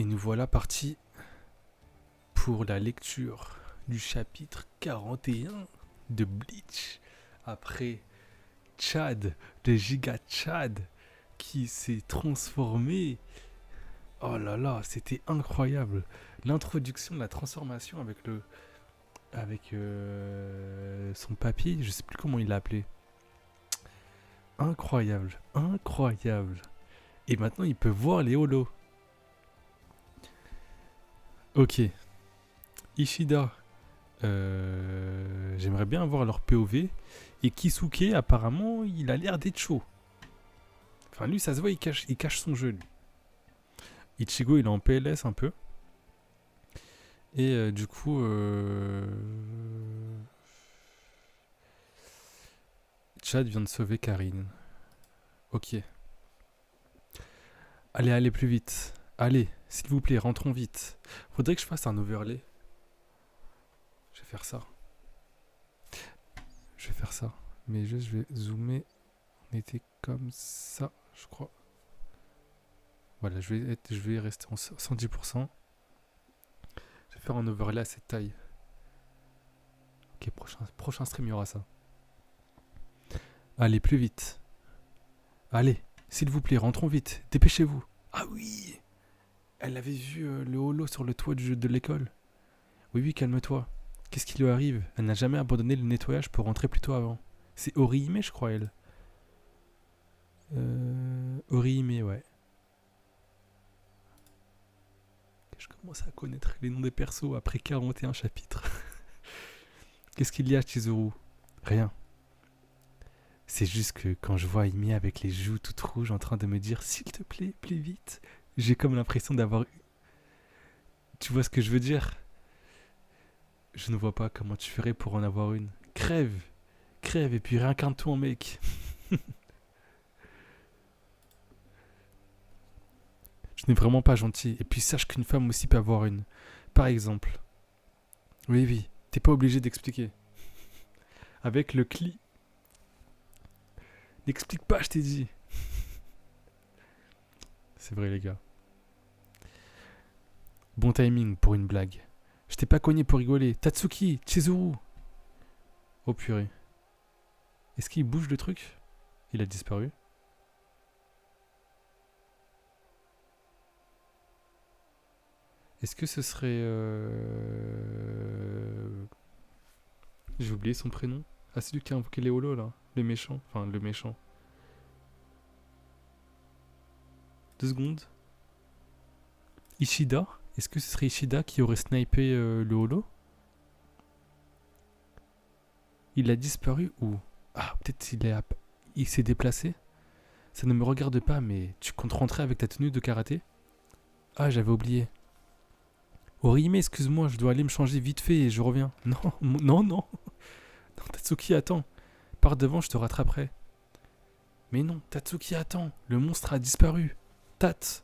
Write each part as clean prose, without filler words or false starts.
Et nous voilà partis pour la lecture du chapitre 41 de Bleach. Après Chad, le giga Chad, qui s'est transformé. Oh là là, c'était incroyable. L'introduction de la transformation avec son papy, je sais plus comment il l'a appelé. Incroyable, incroyable. Et maintenant, il peut voir les holos. Ok, Ishida. J'aimerais bien avoir leur POV. Et Kisuke, apparemment, il a l'air d'être chaud. Enfin, lui, ça se voit, il cache son jeu, lui. Ichigo, il est en PLS un peu. Et du coup, Chad vient de sauver Karine. Ok. Allez plus vite. Allez, s'il vous plaît, rentrons vite. Faudrait que je fasse un overlay. Je vais faire ça. Mais juste, je vais zoomer. On était comme ça, je crois. Voilà, je vais rester en 110%. Je vais faire un overlay à cette taille. Ok, prochain stream, il y aura ça. Allez, plus vite. Allez, s'il vous plaît, rentrons vite. Dépêchez-vous. Ah oui, elle avait vu le holo sur le toit de l'école. Oui, calme-toi. Qu'est-ce qui lui arrive? Elle n'a jamais abandonné le nettoyage pour rentrer plus tôt avant. C'est Orihime, je crois, elle. Orihime, ouais. Je commence à connaître les noms des persos après 41 chapitres. Qu'est-ce qu'il y a, Chizuru? Rien. C'est juste que quand je vois Imi avec les joues toutes rouges en train de me dire s'il te plaît, plus vite, j'ai comme l'impression d'avoir... Tu vois ce que je veux dire? Je ne vois pas comment tu ferais pour en avoir une. Crève et puis réincarne-toi en mec. Je n'ai vraiment pas gentil. Et puis sache qu'une femme aussi peut avoir une. Par exemple. Oui, t'es pas obligé d'expliquer. Avec le cli. N'explique pas, je t'ai dit. C'est vrai, les gars. Bon timing pour une blague. Je t'ai pas cogné pour rigoler. Tatsuki, Chizuru. Oh purée. Est-ce qu'il bouge le truc? Il a disparu. Est-ce que ce serait... J'ai oublié son prénom. Ah, c'est lui qui a invoqué les holos, là. Le méchant. Enfin, le méchant. 2 secondes. Ishida? Est-ce que ce serait Ishida qui aurait snipé le holo? Il a disparu ou... Ah, peut-être il s'est déplacé? Ça ne me regarde pas, mais tu comptes rentrer avec ta tenue de karaté? Ah, j'avais oublié. Orihime, excuse-moi, je dois aller me changer vite fait et je reviens. Non, non. Non, Tatsuki, attends. Pars devant, je te rattraperai. Mais non, Tatsuki, attends. Le monstre a disparu. Tat.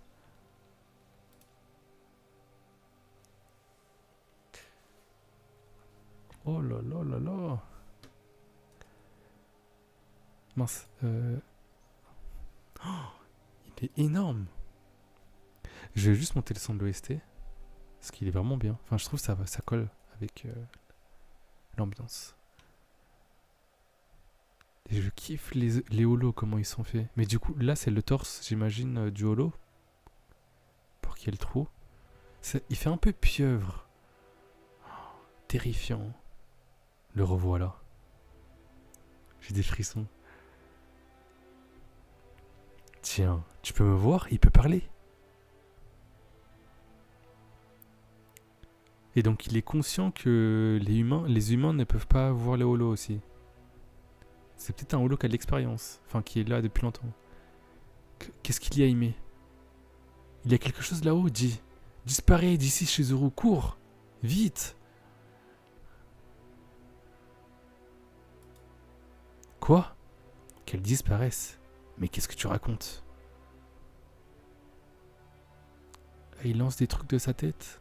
Oh là là là là. Mince. Oh, il est énorme. Je vais juste monter le son de l'OST. Parce qu'il est vraiment bien. Enfin, je trouve que ça colle avec l'ambiance. Et je kiffe les holos, comment ils sont faits. Mais du coup, là, c'est le torse, j'imagine, du holo. Pour qu'il y ait le trou. Il fait un peu pieuvre. Terrifiant. Le revoilà. J'ai des frissons. Tiens, tu peux me voir? Il peut parler. Et donc il est conscient que les humains ne peuvent pas voir les holos aussi. C'est peut-être un holo qui a de l'expérience. Enfin, qui est là depuis longtemps. Qu'est-ce qu'il y a, Aimé? Il y a quelque chose là-haut, dis. Disparaît d'ici, Shizuru, cours. Vite. Quoi? Qu'elle disparaisse. Mais qu'est-ce que tu racontes? Il lance des trucs de sa tête.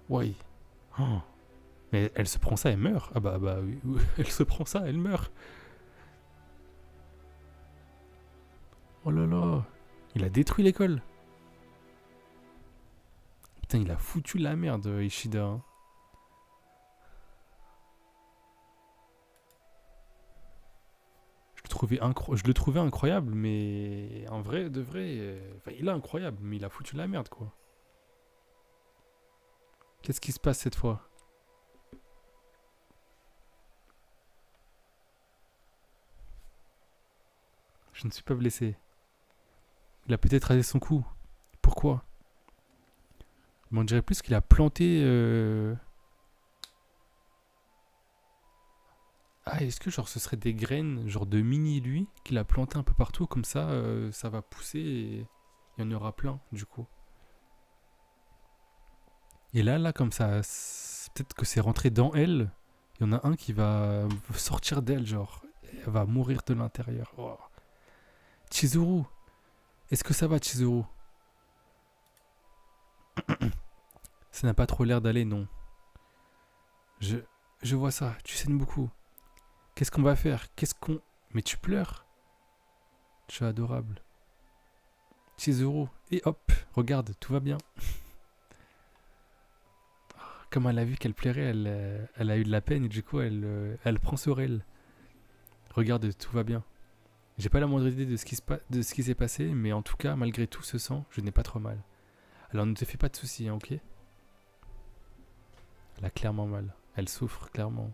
Ouais. Oh. Mais elle se prend ça, elle meurt. Ah bah oui. Elle se prend ça, elle meurt. Oh là là. Il a détruit l'école. Putain, il a foutu la merde, Ishida. Hein. Je le trouvais incroyable, mais en vrai, de vrai, enfin, il est incroyable, mais il a foutu la merde, quoi. Qu'est-ce qui se passe cette fois? Je ne suis pas blessé. Il a peut-être rasé son cou. Pourquoi? Mais on dirait plus qu'il a planté... Ah, est-ce que genre ce serait des graines, genre de mini lui, qu'il a planté un peu partout, comme ça, ça va pousser et il y en aura plein, du coup. Et là, comme ça, peut-être que c'est rentré dans elle. Il y en a un qui va sortir d'elle, genre. Elle va mourir de l'intérieur. Oh. Chizuru, est-ce que ça va, Chizuru? Ça n'a pas trop l'air d'aller, non. Je, je vois ça, tu saignes beaucoup. Qu'est-ce qu'on va faire? Qu'est-ce qu'on... Mais tu pleures? Tu es adorable. Chizuru, et hop, regarde, tout va bien. Comme elle a vu qu'elle plairait, elle a eu de la peine et du coup, elle prend sur elle. Regarde, tout va bien. J'ai pas la moindre idée de de ce qui s'est passé, mais en tout cas, malgré tout ce sang, je n'ai pas trop mal. Alors ne te fais pas de soucis, hein, ok? Elle a clairement mal. Elle souffre, clairement.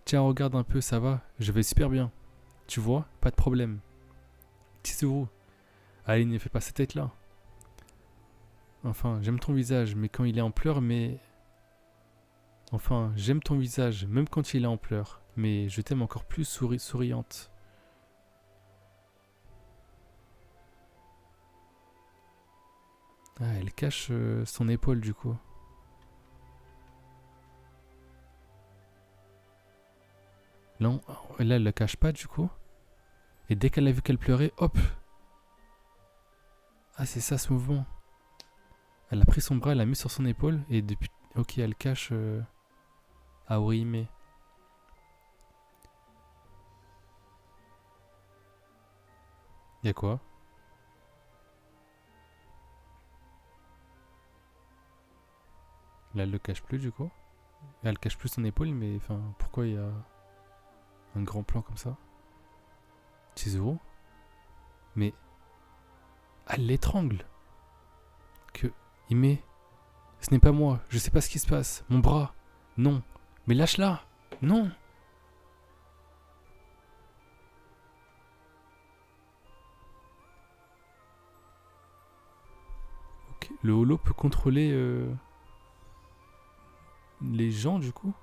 Tiens, regarde un peu, ça va? Je vais super bien. Tu vois? Pas de problème. Chizuru. Allez, ne fais pas cette tête-là. Enfin, j'aime ton visage, mais quand il est en pleurs, mais... Enfin, j'aime ton visage, même quand il est en pleurs, mais je t'aime encore plus souriante. Ah, elle cache son épaule du coup. Là, là, elle la cache pas du coup. Et dès qu'elle a vu qu'elle pleurait, hop! Ah, c'est ça ce mouvement. Elle a pris son bras, elle l'a mis sur son épaule, et depuis... Ok, elle cache Aorihime. Y'a quoi? Là, elle le cache plus du coup. Elle cache plus son épaule, mais enfin, pourquoi il y a un grand plan comme ça? Chizuru? Mais elle l'étrangle. Que Hime, ce n'est pas moi. Je sais pas ce qui se passe. Mon bras. Non. Mais lâche-la. Non. Ok. Le holo peut contrôler les gens du coup.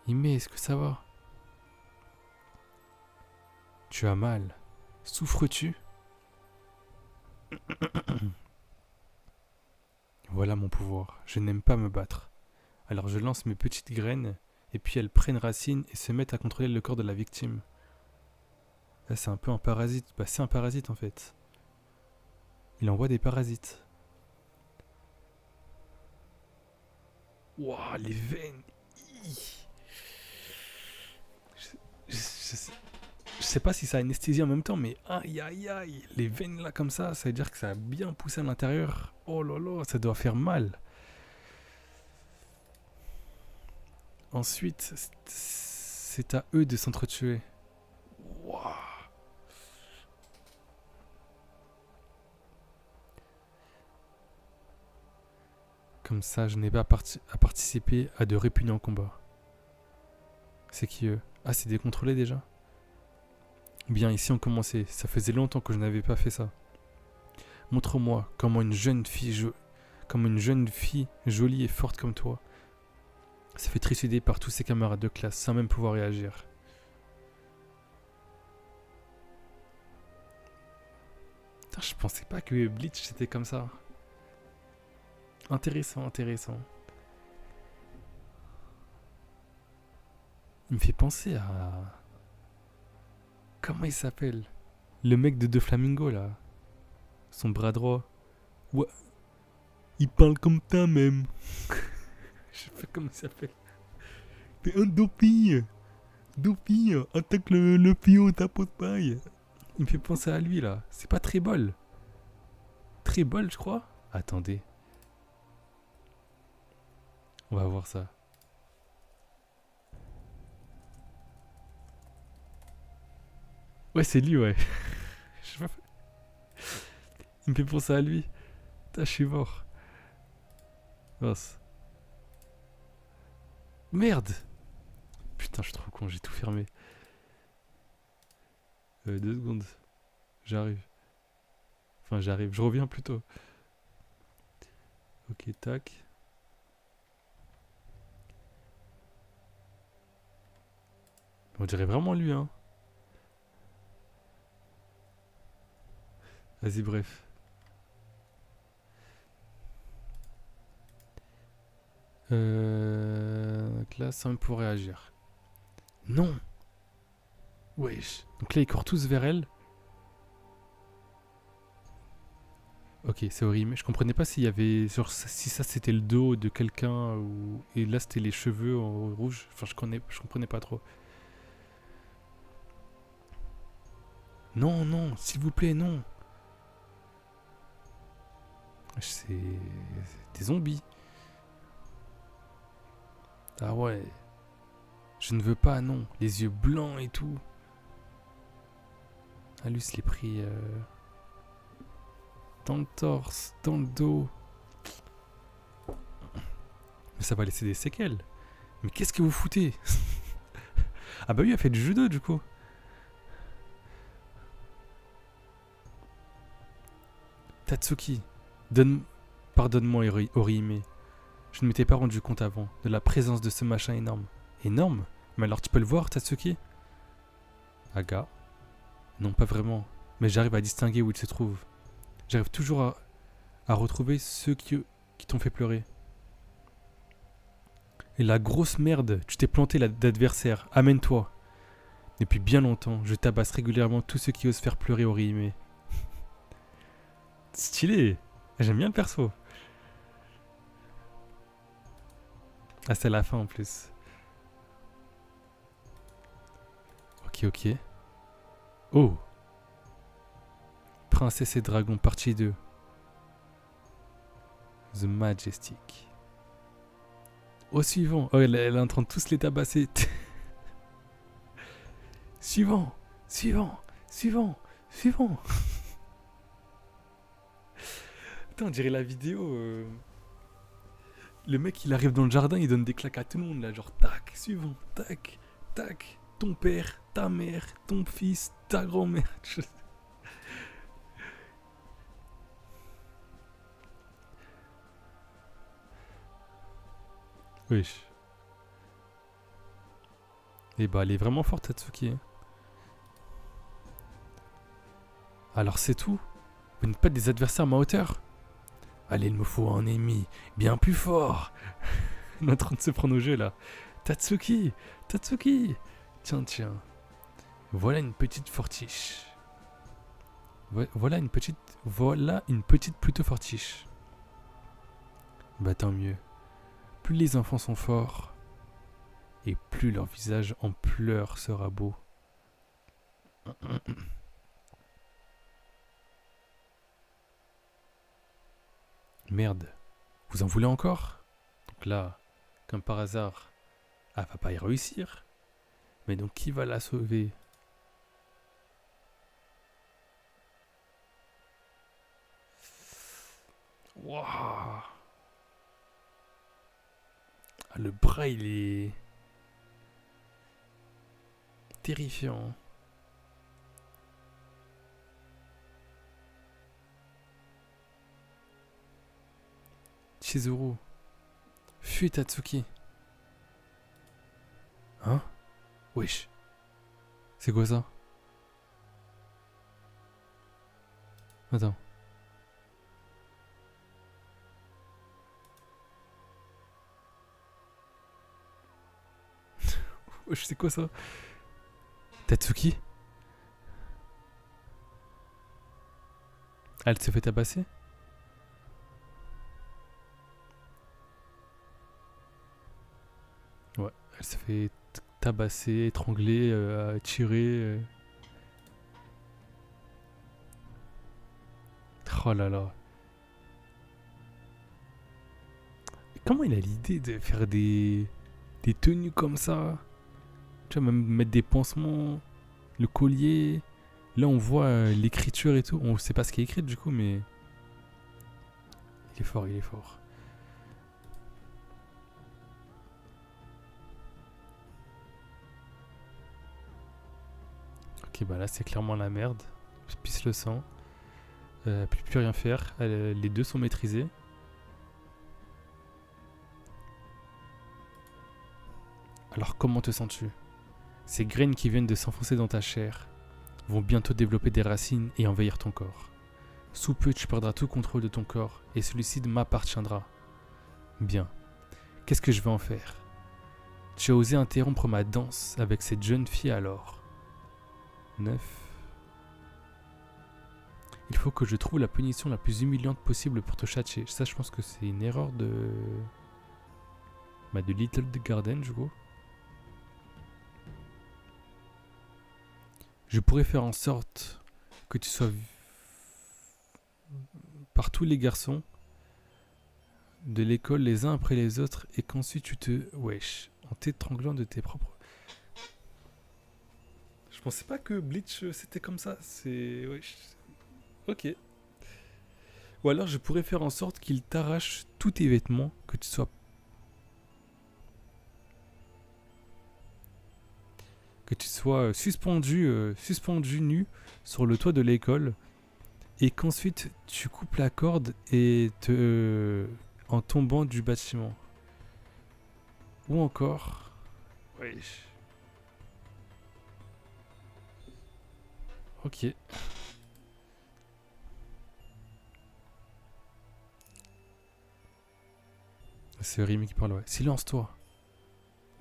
Hime, est-ce que ça va? Tu as mal. Souffres-tu? Voilà mon pouvoir. Je n'aime pas me battre. Alors je lance mes petites graines et puis elles prennent racine et se mettent à contrôler le corps de la victime. Là, c'est un peu un parasite. Bah, c'est un parasite en fait. Il envoie des parasites. Waouh, les veines. Je sais pas si ça anesthésie en même temps, mais aïe aïe aïe. Les veines là comme ça veut dire que ça a bien poussé à l'intérieur. Oh là là, ça doit faire mal. Ensuite, c'est à eux de s'entretuer. Waouh. Comme ça, je n'ai pas à participer à de répugnants combats. C'est qui eux? Ah, c'est décontrôlé déjà? Bien, ici on commençait. Ça faisait longtemps que je n'avais pas fait ça. Montre-moi comment comme une jeune fille jolie et forte comme toi se fait trucider par tous ses camarades de classe sans même pouvoir réagir. Putain, je pensais pas que Bleach c'était comme ça. Intéressant, intéressant. Il me fait penser à... Comment il s'appelle? Le mec de Flamingo là. Son bras droit. Ouais. Il parle comme ça même. Je sais pas comment il s'appelle. T'es un doping. Doping. Attaque le pion, ta peau de paille. Il me fait penser à lui, là. C'est pas Trébol. Trébol, je crois. Attendez. On va voir ça. Ouais, c'est lui, ouais. Je sais pas. Il me fait penser à lui. Putain, je suis mort. Mince. Merde. Putain, je suis trop con, j'ai tout fermé. 2 secondes. J'arrive. Enfin, j'arrive. Je reviens plutôt. Ok, tac. On dirait vraiment lui, hein. Vas-y, bref. Donc là, Sam pourrait réagir. Non. Wesh. Donc là, ils courent tous vers elle. Ok, c'est horrible. Je comprenais pas s'il y avait. Genre, si ça c'était le dos de quelqu'un ou. Et là, c'était les cheveux en rouge. Enfin, je comprenais pas trop. Non, non, s'il vous plaît, non. C'est des zombies. Ah ouais. Je ne veux pas, non. Les yeux blancs et tout. Ah, lui, je l'ai pris dans le torse, dans le dos. Mais ça va laisser des séquelles. Mais qu'est-ce que vous foutez? Ah bah oui, elle a fait du judo du coup. Tatsuki, pardonne-moi Orihime. Je ne m'étais pas rendu compte avant de la présence de ce machin énorme. Énorme? Mais alors tu peux le voir, Tatsuki? Aga? Non, pas vraiment. Mais j'arrive à distinguer où il se trouve. J'arrive toujours à retrouver ceux qui t'ont fait pleurer. Et la grosse merde, tu t'es planté d'adversaire. Amène-toi. Depuis bien longtemps, je tabasse régulièrement tous ceux qui osent faire pleurer Orihime. Stylé. J'aime bien le perso. Ah, c'est la fin en plus. Ok, ok. Oh. Princesse et Dragon, partie 2. The Majestic. Au suivant. Oh, elle est en train de tous les tabasser. Suivant. Suivant. Suivant. Suivant. Putain, on dirait la vidéo. Le mec, il arrive dans le jardin, il donne des claques à tout le monde, là. Genre, tac, suivant. Tac, tac. Ton père, ta mère, ton fils, ta grand-mère. Wesh. Et bah, elle est vraiment forte, Tatsuki. Hein. Alors, c'est tout? Vous n'êtes pas des adversaires à ma hauteur? Allez, il me faut un ennemi bien plus fort. Il est en train de se prendre au jeu, là. Tatsuki! Tatsuki! Tiens, tiens. Voilà une petite fortiche. Voilà une petite plutôt fortiche. Bah, tant mieux. Plus les enfants sont forts, et plus leur visage en pleurs sera beau. Merde, vous en voulez encore? Donc là, comme par hasard, elle va pas y réussir. Mais donc qui va la sauver? Waouh! Ah, le bras il est terrifiant. Chizuru, fuis Tatsuki. Hein? Wesh. C'est quoi ça? Attends. Wesh, c'est quoi ça? Tatsuki? Elle se fait tabasser? Ouais, elle se fait tabasser, étrangler, tirer. Oh là là. Comment il a l'idée de faire des tenues comme ça? Tu vois, même mettre des pansements, le collier. Là, on voit l'écriture et tout. On sait pas ce qui est écrit du coup, mais il est fort, il est fort. Ok, bah là, c'est clairement la merde. Je pisse le sang. Plus rien faire. Les deux sont maîtrisés. Alors, comment te sens-tu? Ces graines qui viennent de s'enfoncer dans ta chair vont bientôt développer des racines et envahir ton corps. Sous peu, tu perdras tout contrôle de ton corps et celui-ci m'appartiendra. Bien. Qu'est-ce que je vais en faire? Tu as osé interrompre ma danse avec cette jeune fille alors. 9. Il faut que je trouve la punition la plus humiliante possible pour te châtier. Ça, je pense que c'est une erreur de... de Little Garden, du coup. Je pourrais faire en sorte que tu sois par tous les garçons de l'école les uns après les autres et qu'ensuite tu te... Wesh, en t'étranglant de tes propres... Je pensais pas que Bleach c'était comme ça. C'est... Wesh. Ok. Ou alors je pourrais faire en sorte qu'il t'arrache tous tes vêtements, que tu sois... suspendu nu sur le toit de l'école et qu'ensuite tu coupes la corde et en tombant du bâtiment. Ou encore... Wesh. Ok. C'est Rémi qui parle, ouais. Silence-toi.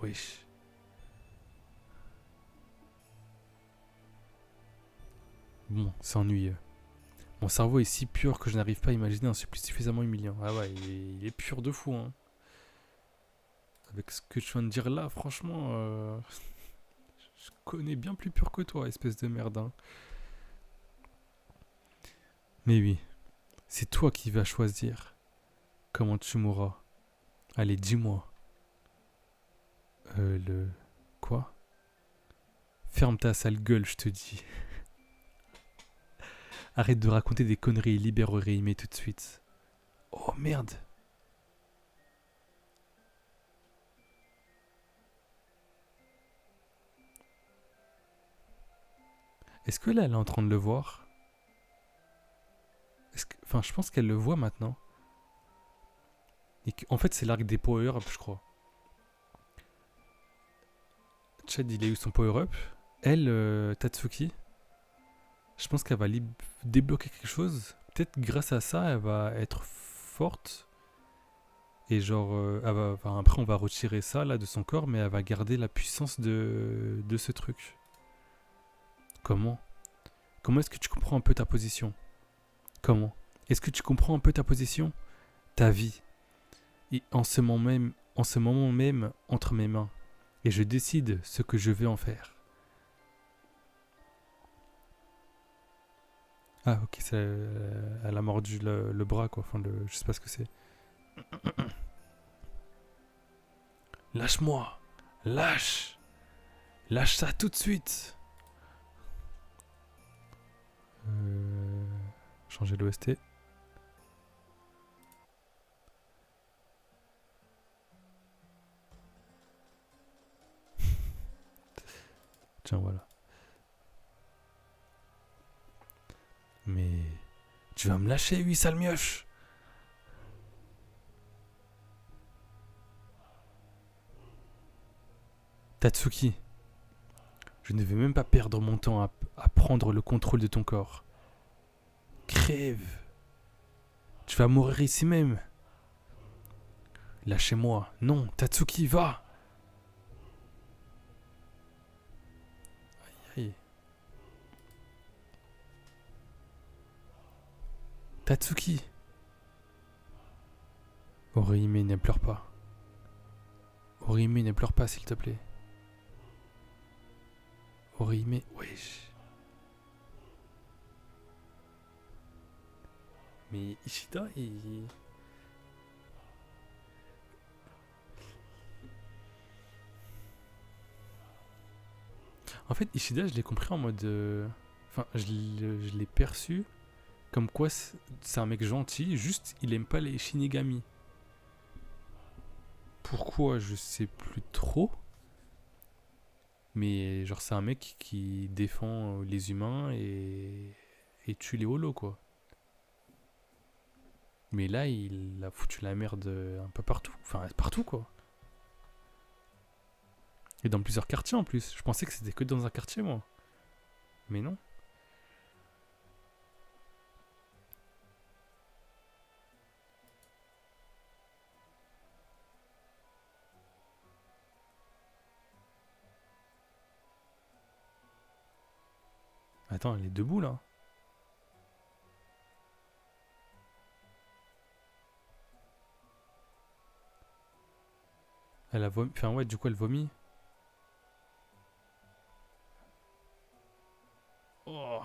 Wesh. Bon, c'est ennuyeux. Mon cerveau est si pur que je n'arrive pas à imaginer un supplice suffisamment humiliant. Ah ouais, il est pur de fou, hein. Avec ce que je viens de dire là, franchement, je connais bien plus pur que toi, espèce de merde, hein. Mais oui, c'est toi qui vas choisir comment tu mourras. Allez, dis-moi. Le... Quoi? Ferme ta sale gueule, je te dis. Arrête de raconter des conneries et libère Réimé tout de suite. Oh merde. Est-ce que là, elle est en train de le voir? Enfin, je pense qu'elle le voit maintenant. En fait, c'est l'arc des power-up, je crois. Chad, il a eu son power-up. Elle, Tatsuki, je pense qu'elle va débloquer quelque chose. Peut-être grâce à ça, elle va être forte. Et genre, après, on va retirer ça là de son corps, mais elle va garder la puissance de ce truc. Comment? Comment est-ce que tu comprends un peu ta position? Comment? Est-ce que tu comprends un peu ta position? Ta vie. Et en ce moment même, entre mes mains. Et je décide ce que je vais en faire. Ah, ok, elle a mordu le bras, quoi. Enfin, je sais pas ce que c'est. Lâche-moi! Lâche! Lâche ça tout de suite! Changer l'OST. Tiens, voilà. Mais... Tu vas me lâcher, oui, sale mioche! Tatsuki, je ne vais même pas perdre mon temps à prendre le contrôle de ton corps. Crève! Tu vas mourir ici même! Lâchez-moi! Non, Tatsuki, va! Aïe aïe. Tatsuki! Orihime, ne pleure pas. Orihime, ne pleure pas, s'il te plaît. Orihime, wesh. Mais Ishida, il... En fait, Ishida, je l'ai compris en mode... Enfin, je l'ai perçu comme quoi c'est un mec gentil, juste il aime pas les Shinigami. Pourquoi, je sais plus trop. Mais genre, c'est un mec qui défend les humains et tue les holos, quoi. Mais là, il a foutu la merde un peu partout. Enfin, partout, quoi. Et dans plusieurs quartiers en plus. Je pensais que c'était que dans un quartier, moi. Mais non. Attends, elle est debout, là. Elle a vomi. Enfin, ouais, du coup, elle vomit. Oh.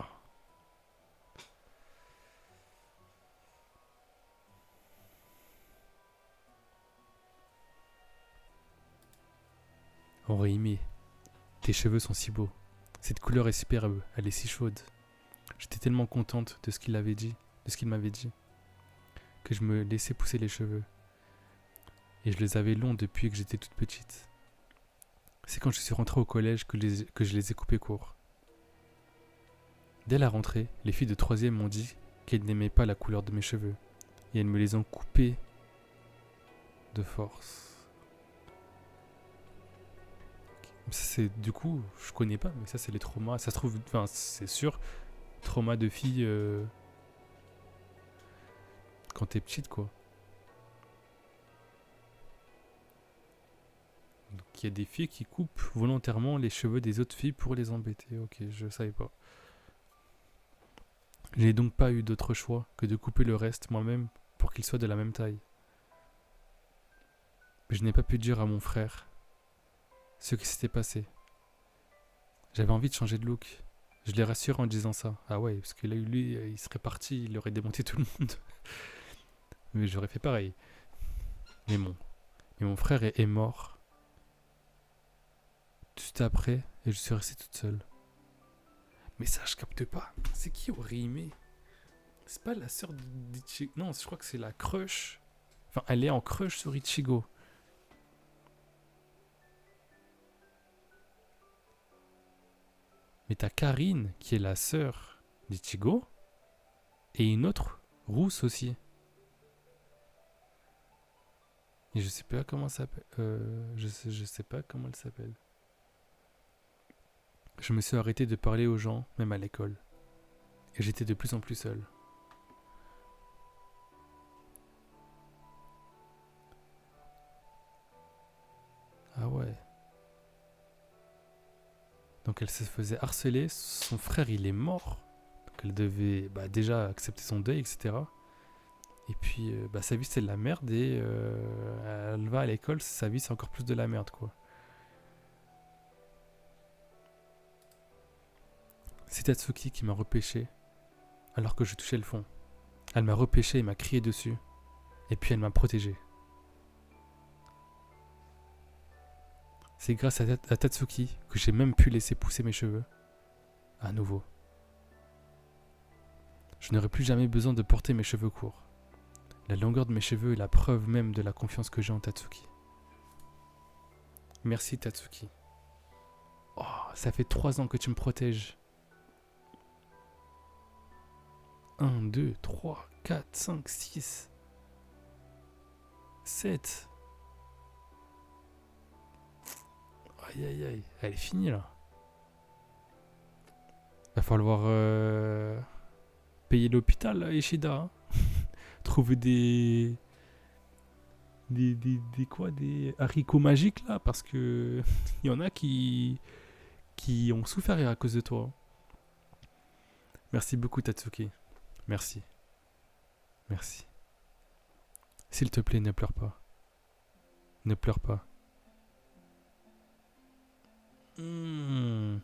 Orihime, tes cheveux sont si beaux. Cette couleur est superbe. Elle est si chaude. J'étais tellement contente de ce qu'il avait dit, de ce qu'il m'avait dit, que je me laissais pousser les cheveux. Et je les avais longs depuis que j'étais toute petite. C'est quand je suis rentrée au collège que je les ai coupés courts. Dès la rentrée, les filles de troisième m'ont dit qu'elles n'aimaient pas la couleur de mes cheveux. Et elles me les ont coupés de force. Ça, c'est, du coup, je connais pas, mais ça, c'est les traumas. Ça se trouve, enfin, c'est sûr, trauma de fille quand t'es petite, quoi. Donc, il y a des filles qui coupent volontairement les cheveux des autres filles pour les embêter. Ok, je savais pas. Je n'ai donc pas eu d'autre choix que de couper le reste moi-même pour qu'il soit de la même taille. Mais je n'ai pas pu dire à mon frère ce qui s'était passé. J'avais envie de changer de look. Je l'ai rassuré en disant ça. Ah ouais, parce que là, lui, il serait parti, il aurait démonté tout le monde. Mais j'aurais fait pareil. Mais bon. Et mon frère est mort juste après et je suis restée toute seule. Mais ça, je capte pas. C'est qui Orihime? C'est pas la sœur d'Ichigo. Non, je crois que c'est la crush. Enfin, elle est en crush sur Ichigo. Mais t'as Karine, qui est la sœur d'Ichigo, et une autre, rousse aussi. Et je sais pas comment ça s'appelle. Je sais pas comment elle s'appelle. Je me suis arrêté de parler aux gens, même à l'école. Et j'étais de plus en plus seul. Ah ouais. Donc elle se faisait harceler, son frère il est mort. Donc elle devait déjà accepter son deuil, etc. Et puis sa vie c'est de la merde et elle va à l'école, sa vie c'est encore plus de la merde quoi. C'est Tatsuki qui m'a repêché alors que je touchais le fond. Elle m'a repêché et m'a crié dessus. Et puis elle m'a protégé. C'est grâce à Tatsuki que j'ai même pu laisser pousser mes cheveux. À nouveau. Je n'aurai plus jamais besoin de porter mes cheveux courts. La longueur de mes cheveux est la preuve même de la confiance que j'ai en Tatsuki. Merci Tatsuki. Oh, ça fait 3 ans que tu me protèges. 1, 2, 3, 4, 5, 6, 7. Aïe aïe aïe, elle est finie là. Va falloir payer l'hôpital là, Ishida. Hein. Trouver des haricots magiques là parce que il y en a qui ont souffert à cause de toi. Merci beaucoup Tatsuki. Merci. Merci. S'il te plaît, ne pleure pas. Ne pleure pas. Mmh.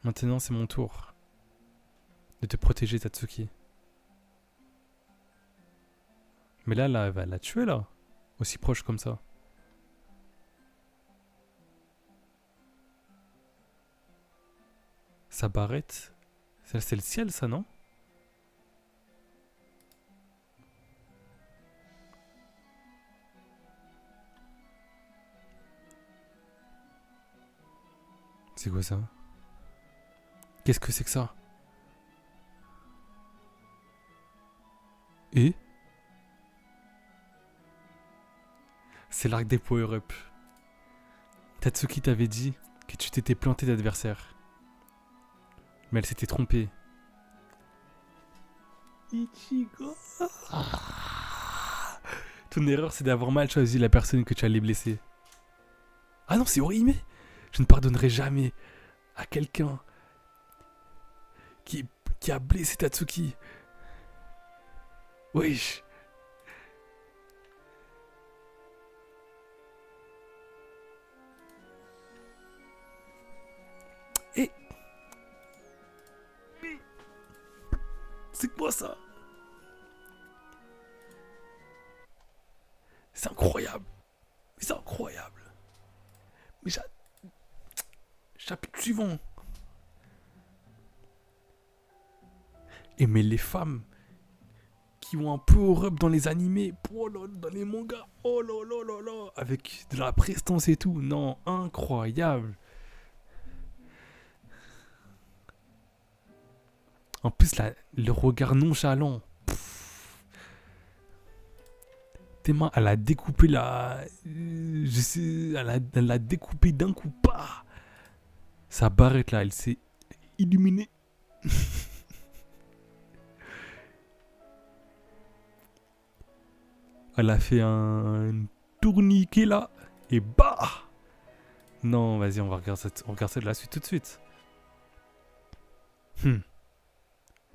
Maintenant, c'est mon tour de te protéger, Tatsuki. Mais là, elle va la tuer, là. Aussi proche comme ça. Sa barrette. C'est le ciel, ça, non? C'est quoi ça? Qu'est-ce que c'est que ça? Et? C'est l'arc des power-up. Tatsuki t'avait dit que tu t'étais planté d'adversaire. Mais elle s'était trompée. Ichigo. Ton erreur, c'est d'avoir mal choisi la personne que tu allais blesser. Ah non, c'est Orihime. Je ne pardonnerai jamais à quelqu'un qui a blessé Tatsuki. Wesh. Et... C'est quoi ça? C'est incroyable. Mais c'est incroyable. Mais chapitre suivant. Et mais les femmes qui ont un power-up dans les animés, oh là, dans les mangas, oh là là là là, avec de la prestance et tout, non, incroyable. En plus, le regard nonchalant. Tes mains, elle a découpé la... Je sais... Elle a découpé d'un coup. Pas. Sa barrette là, elle s'est illuminée. Elle a fait un tourniquet là. Et bah. Non, vas-y, on regarde ça de la suite tout de suite.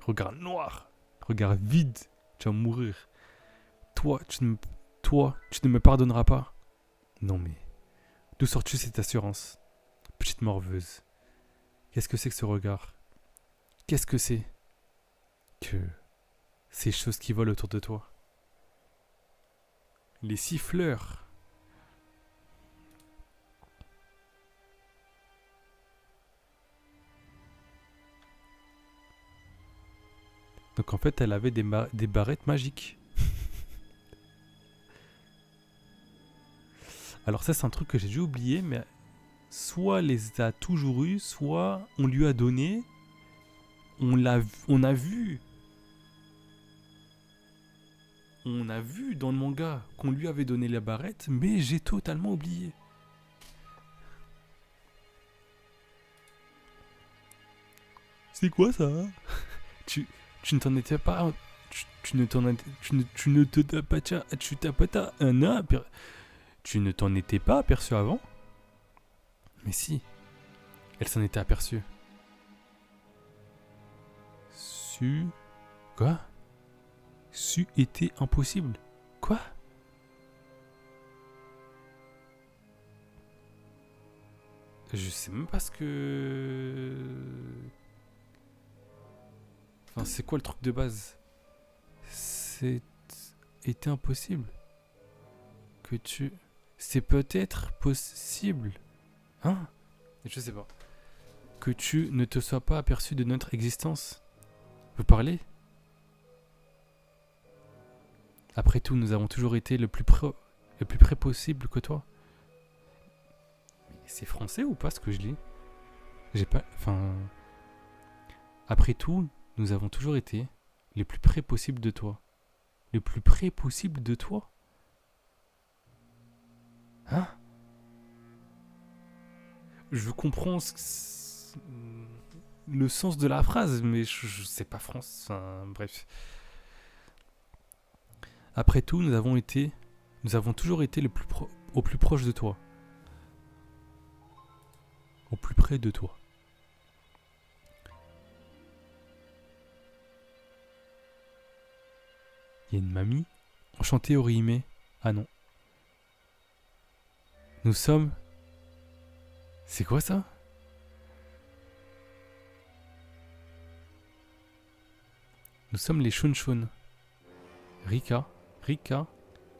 Regard noir. Regard vide. Tu vas mourir. Toi, tu ne me pardonneras pas. Non mais, d'où sors-tu cette assurance? Petite morveuse. Qu'est-ce que c'est que ce regard? Qu'est-ce que c'est que ces choses qui volent autour de toi? Les siffleurs. Donc en fait, elle avait des barrettes magiques. Alors ça, c'est un truc que j'ai dû oublier, mais soit les a toujours eu, soit on lui a donné, on a vu dans le manga qu'on lui avait donné la barrette, mais j'ai totalement oublié. C'est quoi ça? Tu ne t'en étais pas... Tu ne t'en étais pas aperçu avant? Mais si, elle s'en était aperçue. Quoi? Était impossible. Quoi? Je sais même pas ce que... Enfin, c'est quoi le truc de base? Était impossible. Que tu... C'est peut-être possible. Hein? Je sais pas. Que tu ne te sois pas aperçu de notre existence. Vous parlez? Après tout, nous avons toujours été le plus près possible que toi. Mais c'est français ou pas ce que je lis? J'ai pas... Enfin... Après tout, nous avons toujours été le plus près possible de toi. Le plus près possible de toi? Hein? Je comprends le sens de la phrase, mais je sais pas France. Enfin, bref. Après tout, nous avons toujours été au plus proche de toi. Au plus près de toi. Il y a une mamie. Enchantée Orihime. Ah non. Nous sommes... C'est quoi ça? Nous sommes les Shunshun. Rika,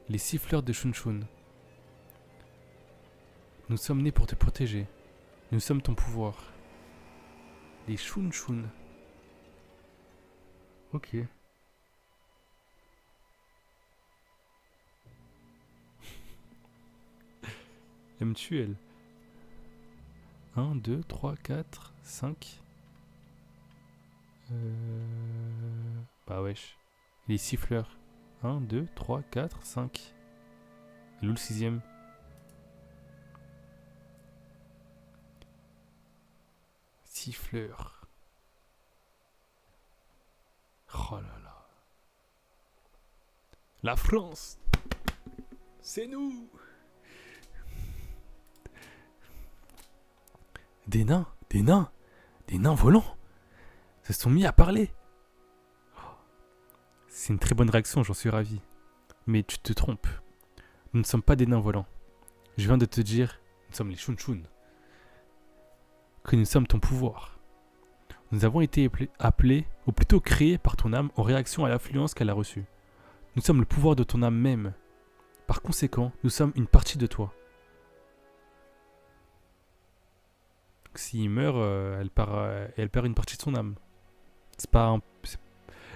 les siffleurs de Shunshun. Nous sommes nés pour te protéger. Nous sommes ton pouvoir. Les Shunshun. Ok. Aimes-tu elle? 1, 2, 3, 4, 5. Bah wesh. Les siffleurs. 1, 2, 3, 4, 5. Et où le 6ème? Siffleur. Oh là là. La France, c'est nous. Des nains volants se sont mis à parler. C'est une très bonne réaction, j'en suis ravi. Mais tu te trompes. Nous ne sommes pas des nains volants. Je viens de te dire, nous sommes les Shunshun. Que nous sommes ton pouvoir. Nous avons été appelés, ou plutôt créés par ton âme en réaction à l'influence qu'elle a reçue. Nous sommes le pouvoir de ton âme même. Par conséquent, nous sommes une partie de toi. S'il meurt, elle perd une partie de son âme.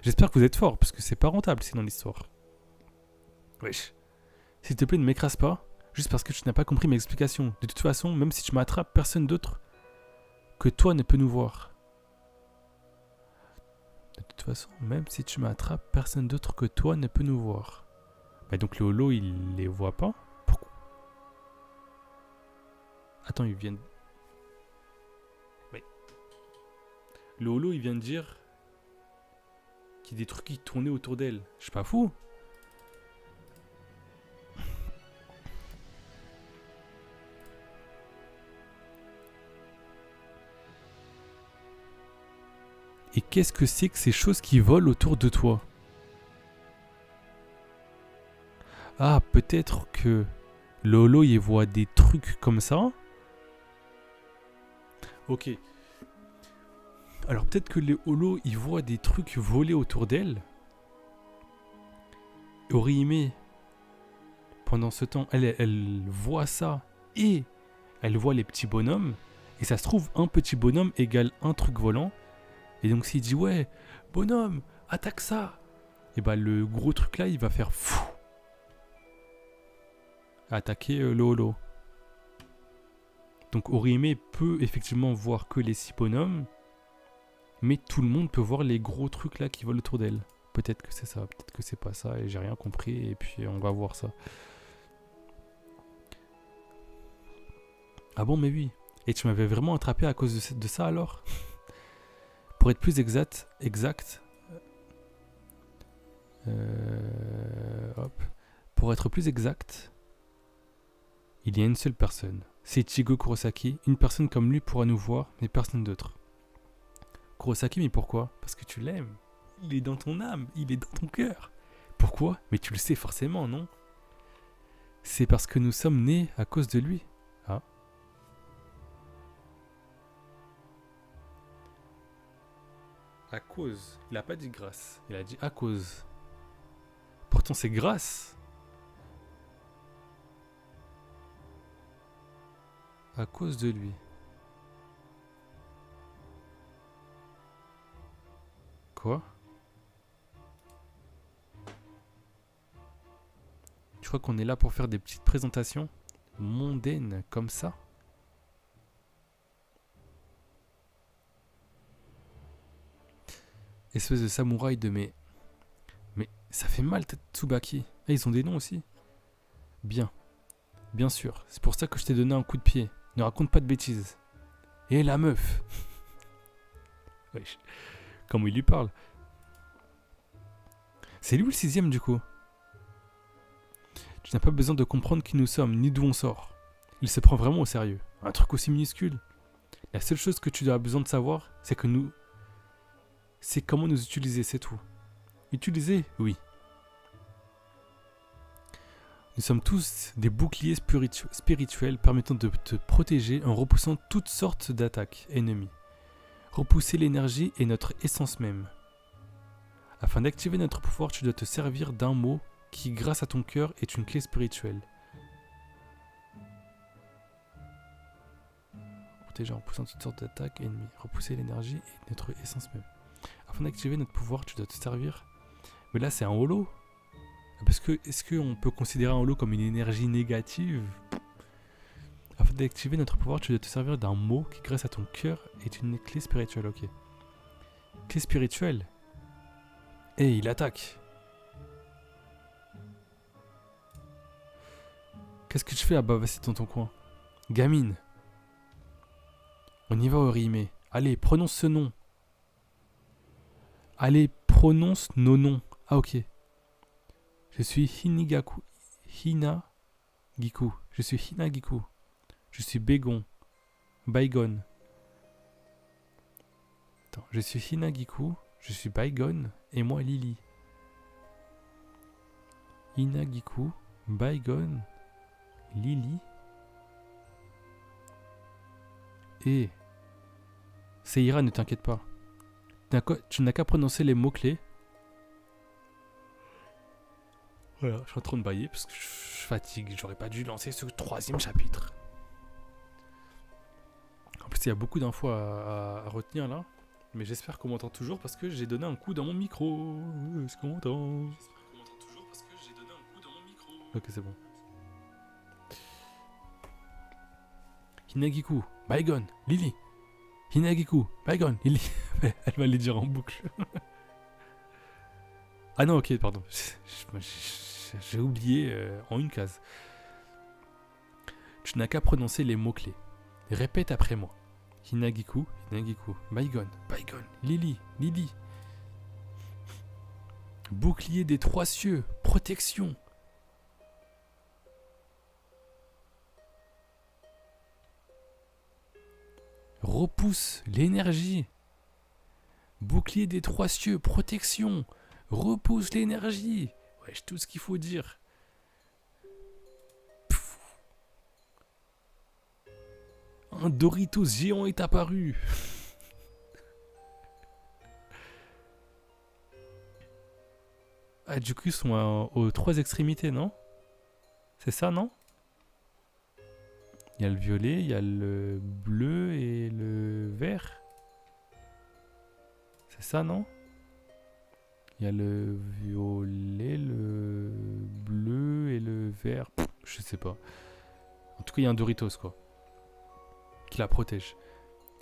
J'espère que vous êtes fort, parce que c'est pas rentable, c'est dans l'histoire. Wesh. S'il te plaît, ne m'écrase pas, juste parce que tu n'as pas compris mes explications. De toute façon, même si tu m'attrapes, personne d'autre que toi ne peut nous voir. De toute façon, même si tu m'attrapes, personne d'autre que toi ne peut nous voir. Bah donc le holo, il les voit pas? Pourquoi? Attends, ils viennent... Oui. Le holo, il vient de dire qu'il y a des trucs qui tournaient autour d'elle. Je suis pas fou. Et qu'est-ce que c'est que ces choses qui volent autour de toi? Ah, peut-être que le holo, il voit des trucs comme ça. Ok. Alors peut-être que le holo, il voit des trucs voler autour d'elle. Orihime, pendant ce temps, elle voit ça et elle voit les petits bonhommes. Et ça se trouve, un petit bonhomme égale un truc volant. Et donc s'il dit ouais, bonhomme, attaque ça, et bah le gros truc là il va faire fou, attaquer le holo. Donc Orihime peut effectivement voir que les 6 bonhommes, mais tout le monde peut voir les gros trucs là qui volent autour d'elle. Peut-être que c'est ça, peut-être que c'est pas ça, et j'ai rien compris, et puis on va voir ça. Ah bon, mais oui. Et tu m'avais vraiment attrapé à cause de ça alors? Pour être plus exact, pour être plus exact, il y a une seule personne. C'est Ichigo Kurosaki. Une personne comme lui pourra nous voir, mais personne d'autre. Kurosaki, mais pourquoi? Parce que tu l'aimes. Il est dans ton âme, il est dans ton cœur. Pourquoi? Mais tu le sais forcément, non? C'est parce que nous sommes nés à cause de lui. Ah. À cause. Il n'a pas dit grâce. Il a dit à cause. Pourtant, c'est grâce. À cause de lui. Quoi? Tu crois qu'on est là pour faire des petites présentations mondaines comme ça? Espèce de samouraï de mes... Mais ça fait mal, Tsubaki. Ah, ils ont des noms aussi. Bien. Bien sûr. C'est pour ça que je t'ai donné un coup de pied. Ne raconte pas de bêtises. Et la meuf. Wesh. Comment il lui parle. C'est lui le 6ème du coup. Tu n'as pas besoin de comprendre qui nous sommes, ni d'où on sort. Il se prend vraiment au sérieux. Un truc aussi minuscule. La seule chose que tu as besoin de savoir, c'est que nous... C'est comment nous utiliser, c'est tout. Utiliser, oui. Nous sommes tous des boucliers spirituels permettant de te protéger en repoussant toutes sortes d'attaques ennemies. Repousser l'énergie est notre essence même. Afin d'activer notre pouvoir, tu dois te servir d'un mot qui, grâce à ton cœur, est une clé spirituelle. Protéger en poussant toutes sortes d'attaques ennemies. Repousser l'énergie et notre essence même. Afin d'activer notre pouvoir, tu dois te servir. Mais là, c'est un holo. Parce que, est-ce qu'on peut considérer un holo comme une énergie négative? Afin d'activer notre pouvoir, tu dois te servir d'un mot qui, grâce à ton cœur, est une clé spirituelle. Ok. Clé spirituelle. Et il attaque. Qu'est-ce que tu fais à bavasser dans ton coin? Gamine. On y va, Orihime. Allez, prononce ce nom. Allez, prononce nos noms. Ah, ok. Je suis Hinagiku. Je suis Hinagiku. Je suis Baigon. Attends, je suis Hinagiku. Je suis Baigon. Et moi, Lily. Hinagiku. Baigon. Lily. Et... Seira, ne t'inquiète pas. Tu n'as qu'à prononcer les mots-clés. Voilà, je suis en train de bailler parce que je fatigue. J'aurais pas dû lancer ce 3e chapitre. En plus, il y a beaucoup d'infos à retenir là. Mais j'espère qu'on m'entend toujours parce que j'ai donné un coup dans mon micro. Est-ce qu'on m'entend? J'espère qu'on m'entend toujours parce que j'ai donné un coup dans mon micro. Ok, c'est bon. Hinagiku, Baigon, Lily. Hinagiku, Baigon, Lily. Elle va les dire en boucle. Ah non, ok, pardon. J'ai oublié en une case. Tu n'as qu'à prononcer les mots-clés. Répète après moi. Hinagiku, Baigon, Lily. Bouclier des 3 cieux, protection. Repousse l'énergie. Bouclier des 3 cieux, protection. Repousse l'énergie. Wesh, tout ce qu'il faut dire. Pfff. Un Doritos géant est apparu. Ah, du coup, ils sont aux 3 extrémités, non? C'est ça, non? Il y a le violet, il y a le bleu et le vert. C'est ça, non? Il y a le violet, le bleu et le vert. Pff, je sais pas. En tout cas, il y a un Doritos, quoi. Qui la protège.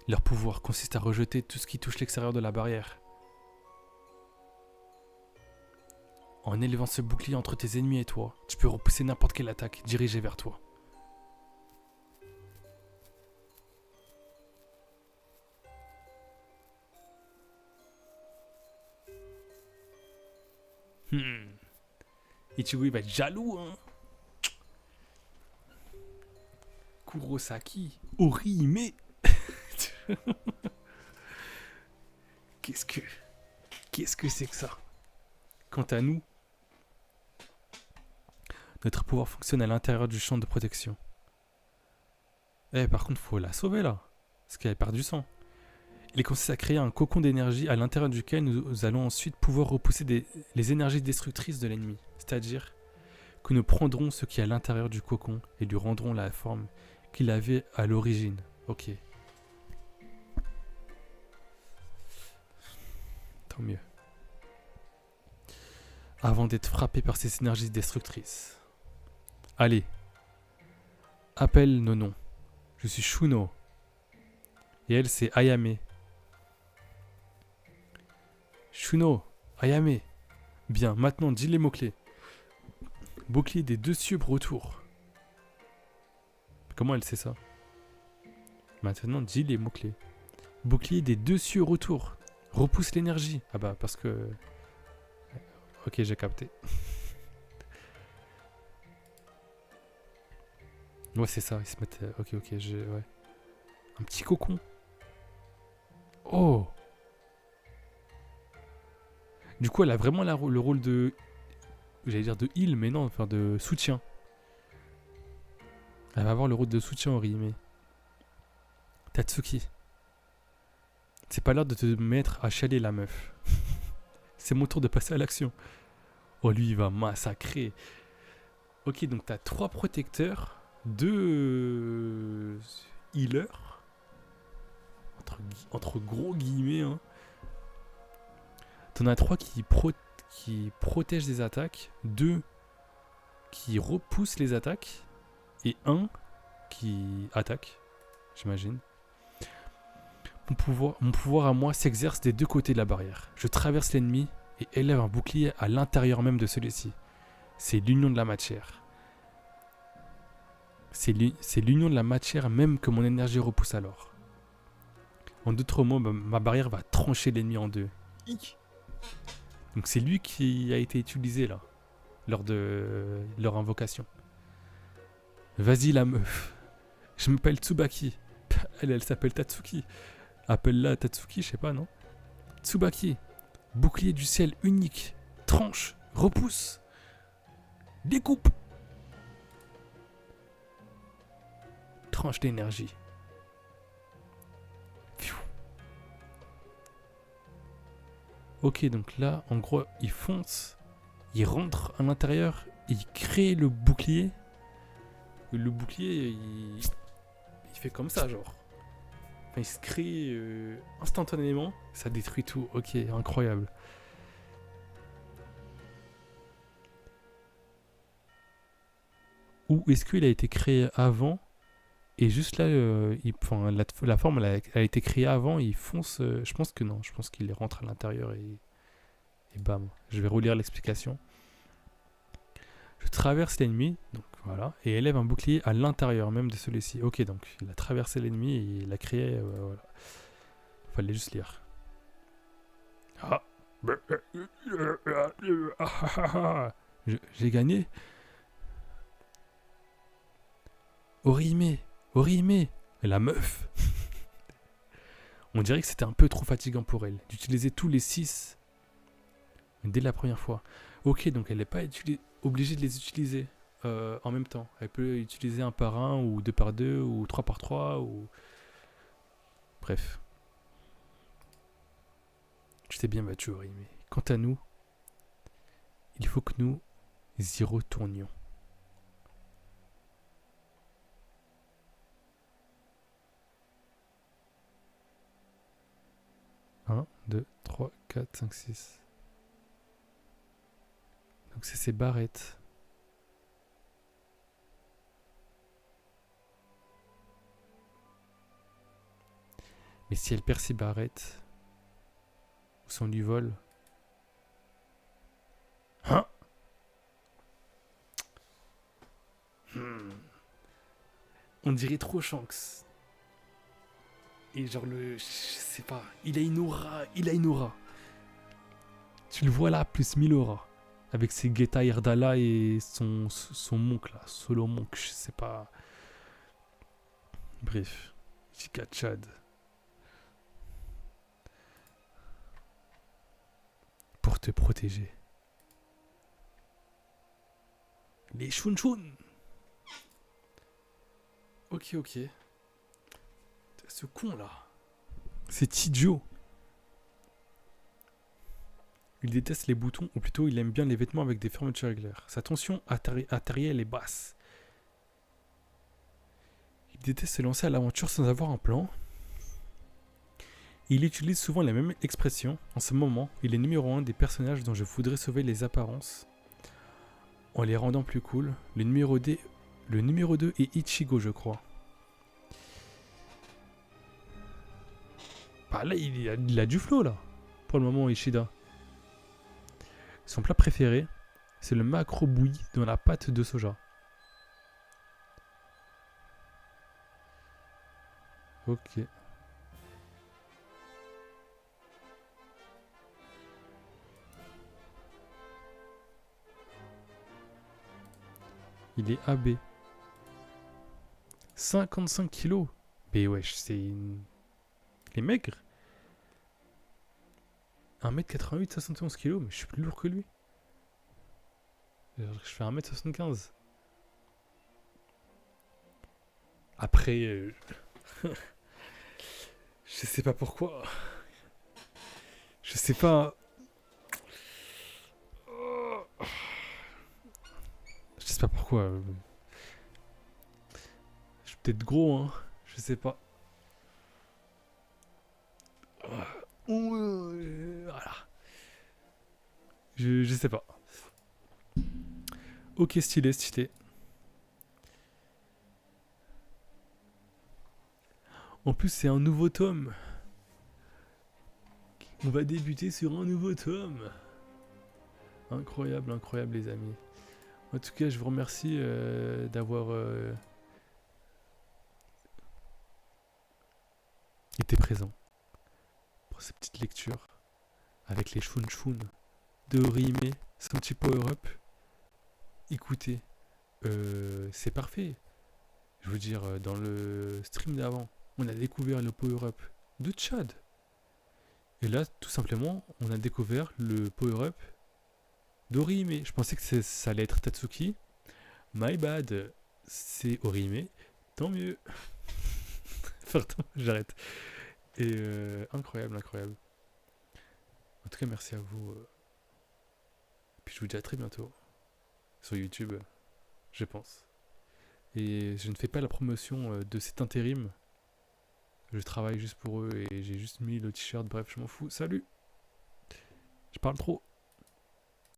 Leur pouvoir consiste à rejeter tout ce qui touche l'extérieur de la barrière. En élevant ce bouclier entre tes ennemis et toi, tu peux repousser n'importe quelle attaque dirigée vers toi. Ichigo il va être jaloux, hein. Kurosaki, Orihime. Qu'est-ce que c'est que ça? Quant à nous, notre pouvoir fonctionne à l'intérieur du champ de protection. Par contre, faut la sauver là, parce qu'elle perd du sang. Il consiste à créer un cocon d'énergie à l'intérieur duquel nous allons ensuite pouvoir repousser les énergies destructrices de l'ennemi. C'est-à-dire que nous prendrons ce qui est à l'intérieur du cocon et lui rendrons la forme qu'il avait à l'origine. Ok. Tant mieux. Avant d'être frappé par ces énergies destructrices. Allez. Appelle nos noms. Je suis Shuno. Et elle, c'est Ayame. Shuno, Ayame. Bien, maintenant, dis les mots-clés. Bouclier des 2 cieux retour. Comment elle sait ça? Maintenant, dis les mots-clés. Bouclier des 2 cieux retour. Repousse l'énergie. Ah bah, parce que... Ok, j'ai capté. Ouais, c'est ça, ils se mettent... Ok, ouais. Un petit cocon. Oh! Du coup, elle a vraiment le rôle de... J'allais dire de heal, mais non, enfin de soutien. Elle va avoir le rôle de soutien, Orihime. Tatsuki. C'est pas l'heure de te mettre à chialer, la meuf. C'est mon tour de passer à l'action. Oh, lui, il va massacrer. Ok, donc t'as 3 protecteurs, 2 healers, entre gros guillemets. Hein. T'en as 3 qui protègent des attaques, 2 qui repoussent les attaques, et 1 qui attaque, j'imagine. Mon pouvoir à moi s'exerce des 2 côtés de la barrière. Je traverse l'ennemi et élève un bouclier à l'intérieur même de celui-ci. C'est l'union de la matière. C'est l'union de la matière même que mon énergie repousse alors. En d'autres mots, ma barrière va trancher l'ennemi en 2. Donc c'est lui qui a été utilisé là, lors de leur invocation. Vas-y la meuf. Je m'appelle Tsubaki. Elle s'appelle Tatsuki. Appelle-la Tatsuki, je sais pas, non? Tsubaki. Bouclier du ciel unique. Tranche. Repousse. Découpe. Tranche d'énergie. Ok, donc là, en gros, il fonce. Il rentre à l'intérieur. Il crée le bouclier. Le bouclier, il fait comme ça, genre. Enfin, il se crée instantanément. Ça détruit tout. Ok, incroyable. Ou est-ce qu'il a été créé avant et juste là, la forme elle a été créée avant, il fonce. Je pense que non. Je pense qu'il rentre à l'intérieur et bam. Je vais relire l'explication. Je traverse l'ennemi, donc voilà, et élève un bouclier à l'intérieur même de celui-ci. Ok, donc il a traversé l'ennemi et il a créé. Voilà. Fallait juste lire. Ah. J'ai gagné. Orihime, la meuf. On dirait que c'était un peu trop fatigant pour elle d'utiliser tous les 6 dès la première fois. Ok, donc elle n'est pas obligée de les utiliser en même temps. Elle peut utiliser un par un, ou 2 par 2, ou 3 par 3, ou... Bref. Tu t'es bien battu, Orihime. Quant à nous, il faut que nous y retournions. 1, 2, 3, 4, 5, 6. Donc c'est ces barrettes. Mais si elle perd ses barrettes, ou son lui vole... Hein? On dirait trop Shanks. Et genre je sais pas, il a une aura. Tu le vois là, plus 1000 auras. Avec ses Geta Erdala et son monk là, Solo Monk, je sais pas. Bref, Jika Chad. Pour te protéger. Les Shun Shun. Ok. Ce con là. C'est idiot. Il déteste les boutons, ou plutôt il aime bien les vêtements avec des fermetures régulières. Sa tension artérielle est basse. Il déteste se lancer à l'aventure sans avoir un plan. Il utilise souvent les mêmes expressions. En ce moment, il est numéro 1 des personnages dont je voudrais sauver les apparences en les rendant plus cool. Le numéro 2 est Ichigo, je crois. Bah là, il a du flow là. Pour le moment, Ishida. Son plat préféré, c'est le maquereau bouilli dans la pâte de soja. Ok. Il est AB. 55 kilos. Mais wesh, c'est une... Il est maigre. 1m88, 71 kilos, mais je suis plus lourd que lui. Je fais 1m75. Après, je sais pas pourquoi. Je sais pas. sais pas pourquoi. Je suis peut-être gros, hein. Je sais pas. Voilà. Je sais pas. Ok, stylé, stylé. En plus, c'est un nouveau tome. On va débuter sur un nouveau tome. Incroyable, incroyable, les amis. En tout cas, je vous remercie d'avoir été présent pour cette petite lecture avec les Shun Shun de Orihime, son petit power-up. Écoutez, c'est parfait. Je veux dire, dans le stream d'avant, on a découvert le power-up de Chad. Et là, tout simplement, on a découvert le power-up d'Orihime. Je pensais que ça allait être Tatsuki. My bad. C'est Orihime. Tant mieux. Pardon, j'arrête. Et incroyable, incroyable. En tout cas, merci à vous. Puis je vous dis à très bientôt. Sur YouTube, je pense. Et je ne fais pas la promotion de cet intérim. Je travaille juste pour eux et j'ai juste mis le t-shirt. Bref, je m'en fous. Salut. Je parle trop.